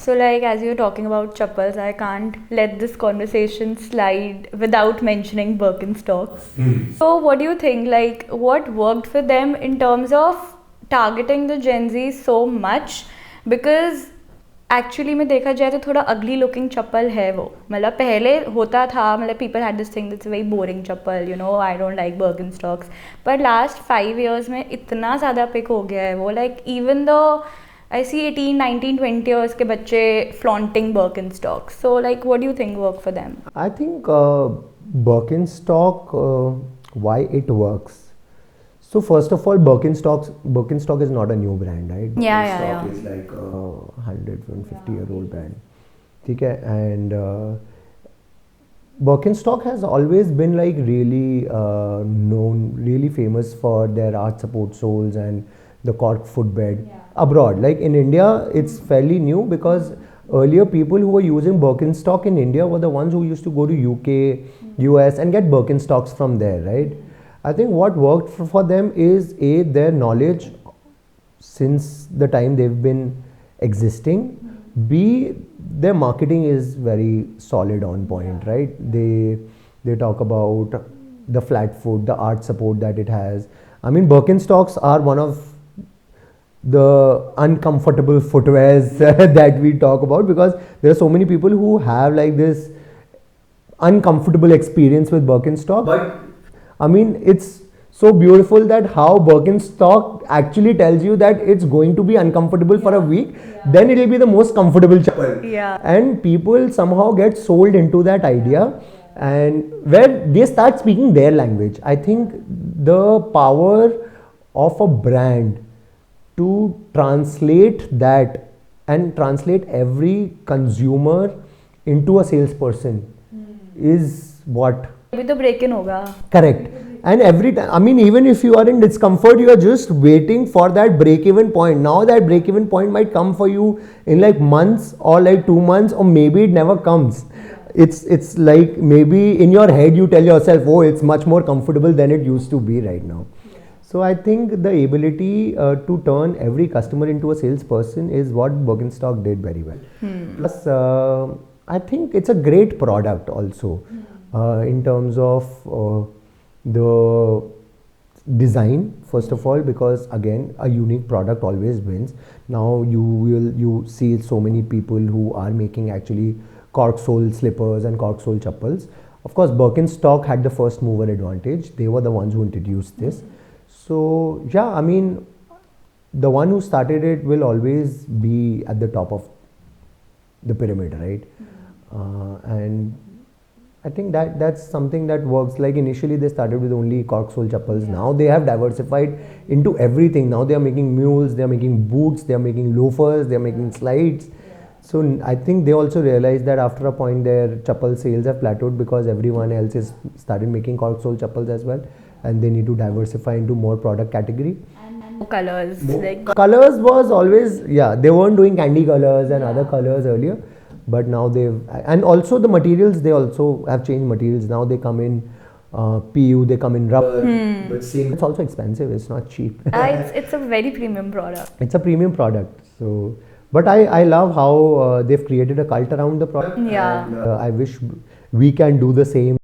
So like as you're talking about chappals, I can't let this conversation slide without mentioning Birkenstocks. So what do you think, like what worked for them in terms of targeting the Gen Z so much? Because actually में देखा जाए तो थोड़ा अगली looking चप्पल है वो, मतलब पहले होता था, मतलब people had this thing that's very boring चप्पल, you know, I don't like Birkenstocks, पर लास्ट 5 years में इतना ज़्यादा पिक हो गया है वो, like even the I see 18, 19, 20 years के बच्चे flaunting Birkenstocks. So like what do you think work for them? I think Birkenstock, why it works. So first of all, Birkenstock is not a new brand, right? Yeah. Birkenstock is like a 150-year-old brand. ठीक है, and Birkenstock has always been like really known, really famous for their arch support soles and the cork footbed abroad. Like in India, it's fairly new because earlier people who were using Birkenstock in India were the ones who used to go to UK, US and get Birkenstocks from there, right? I think what worked for them is their knowledge since the time they've been existing. B, their marketing is very solid on point, right? They talk about the flat foot, the arch support that it has. I mean, Birkenstocks are one of the uncomfortable footwears that we talk about, because there are so many people who have like this uncomfortable experience with Birkenstock. But I mean, it's so beautiful that how Birkenstock actually tells you that it's going to be uncomfortable for a week, then it will be the most comfortable chappal. Yeah. And people somehow get sold into that idea, and where they start speaking their language. I think the power of a brand to translate that and translate every consumer into a salesperson is what. अभी तो break in होगा. Correct. And every time, I mean, even if you are in discomfort, you are just waiting for that break-even point. Now that break-even point might come for you in like months or like 2 months, or maybe it never comes. It's like maybe in your head you tell yourself, oh, it's much more comfortable than it used to be right now. So I think the ability to turn every customer into a salesperson is what Birkenstock did very well. Plus, I think it's a great product also. In terms of the design, first of all, because again a unique product always wins. Now you see so many people who are making actually cork sole slippers and cork sole chappals. Of course, Birkenstock had the first mover advantage. They were the ones who introduced this. So yeah, I mean, the one who started it will always be at the top of the pyramid, right? And I think that's something that works. Like initially they started with only cork sole chappals. Now they have diversified into everything. Now they are making mules, they are making boots, they are making loafers, they are making slides. So I think they also realized that after a point their chappal sales have plateaued because everyone else has started making cork sole chappals as well, and they need to diversify into more product category. And colors. Like colors was always, they weren't doing candy colors and other colors earlier. But now and also the materials, they also have changed materials. Now they come in PU, they come in rubber. But same, it's also expensive, it's not cheap. it's a very premium product. It's a premium product. So, but I love how they've created a cult around the product. Yeah. And, I wish we can do the same.